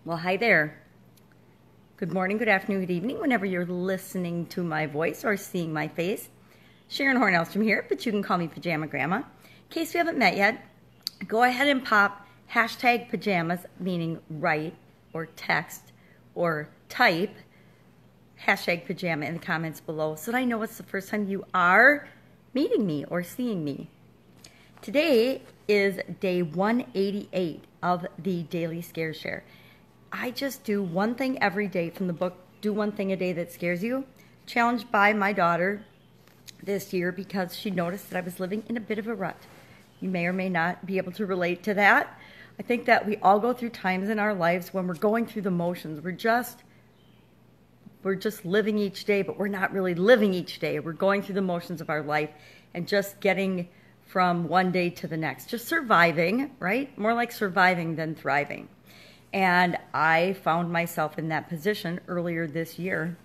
Well, hi there. Good morning, good afternoon, good evening, whenever you're listening to my voice or seeing my face. Sharon Horne-Ellstrom here, but you can call me Pajama Grandma. In case we haven't met yet, go ahead and pop hashtag pajamas, meaning write or text or type hashtag pajama in the comments below so that I know it's the first time you are meeting me or seeing me. Today is day 188 of the Daily Scare Share. I just do one thing every day from the book, Do One Thing a Day That Scares You, challenged by my daughter this year because she noticed that I was living in a bit of a rut. You may or may not be able to relate to that. I think that we all go through times in our lives when we're going through the motions. We're just living each day, but we're not really living each day. We're going through the motions of our life and just getting from one day to the next. Just surviving, right? More like surviving than thriving. And I found myself in that position earlier this year.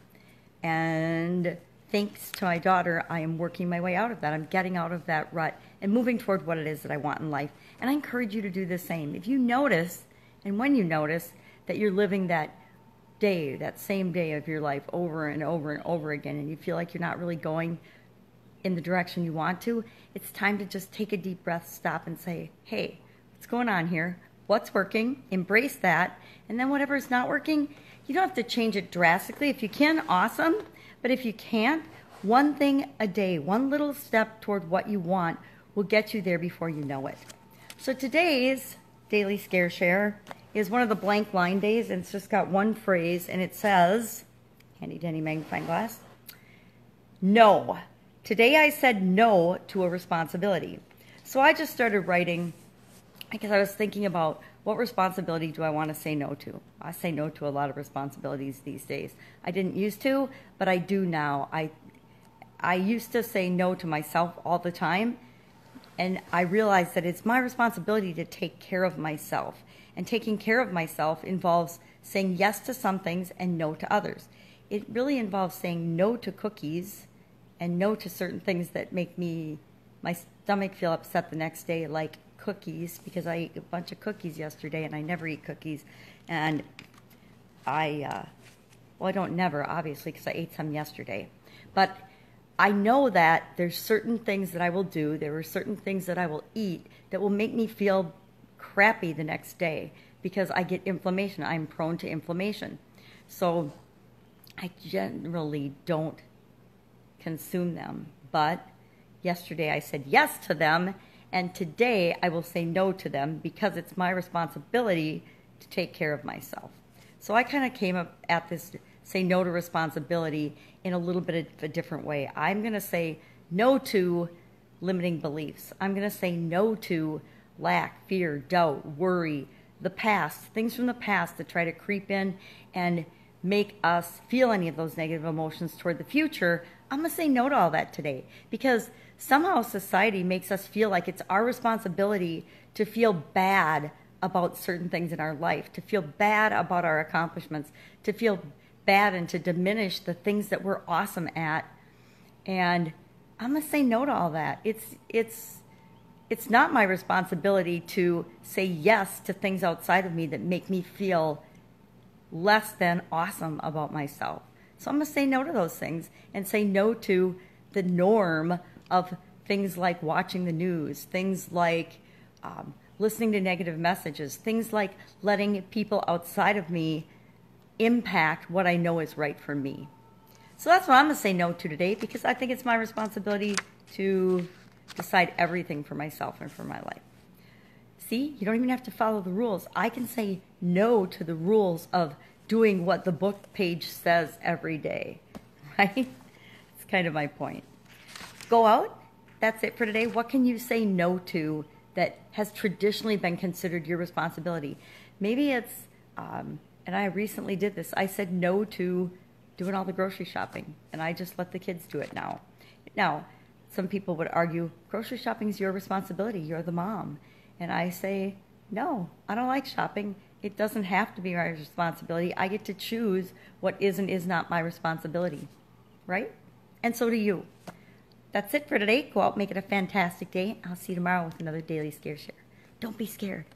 And thanks to my daughter, I am working my way out of that. I'm getting out of that rut and moving toward what it is that I want in life. And I encourage you to do the same. If you notice, and when you notice, that you're living that day, that same day of your life over and over and over again, and you feel like you're not really going in the direction you want to, it's time to just take a deep breath, stop and say, hey, what's going on here? What's working, embrace that, and then whatever is not working, you don't have to change it drastically. If you can, awesome, but if you can't, one thing a day, one little step toward what you want will get you there before you know it. So today's Daily Scare Share is one of the blank line days, and it's just got one phrase, and it says, handy dandy magnifying glass, no. Today I said no to a responsibility. So I just started writing because I was thinking about what responsibility do I want to say no to. I say no to a lot of responsibilities these days. I didn't used to, but I do now. I used to say no to myself all the time, and I realized that it's my responsibility to take care of myself. And taking care of myself involves saying yes to some things and no to others. It really involves saying no to cookies and no to certain things that make my stomach feel upset the next day, like cookies, because I ate a bunch of cookies yesterday and I never eat cookies. And I don't never, obviously, because I ate some yesterday. But I know that there's certain things that I will do, there are certain things that I will eat that will make me feel crappy the next day because I get inflammation. I'm prone to inflammation. So I generally don't consume them. But yesterday I said yes to them, and today I will say no to them because it's my responsibility to take care of myself. So I kind of came up at this say no to responsibility in a little bit of a different way. I'm going to say no to limiting beliefs. I'm going to say no to lack, fear, doubt, worry, the past, things from the past that try to creep in and make us feel any of those negative emotions toward the future. I'm going to say no to all that today because somehow society makes us feel like it's our responsibility to feel bad about certain things in our life, to feel bad about our accomplishments, to feel bad and to diminish the things that we're awesome at. And I'm going to say no to all that. It's not my responsibility to say yes to things outside of me that make me feel less than awesome about myself. So I'm going to say no to those things and say no to the norm of things like watching the news, things like listening to negative messages, things like letting people outside of me impact what I know is right for me. So that's what I'm going to say no to today because I think it's my responsibility to decide everything for myself and for my life. See, you don't even have to follow the rules. I can say no to the rules of doing what the book page says every day, right? It's kind of my point. Go out. That's it for today. What can you say no to that has traditionally been considered your responsibility? Maybe it's, and I recently did this, I said no to doing all the grocery shopping, and I just let the kids do it now. Now, some people would argue, grocery shopping is your responsibility. You're the mom. And I say, no, I don't like shopping. It doesn't have to be my responsibility. I get to choose what is and is not my responsibility, right? And so do you. That's it for today. Go out, make it a fantastic day. I'll see you tomorrow with another Daily Scare Share. Don't be scared.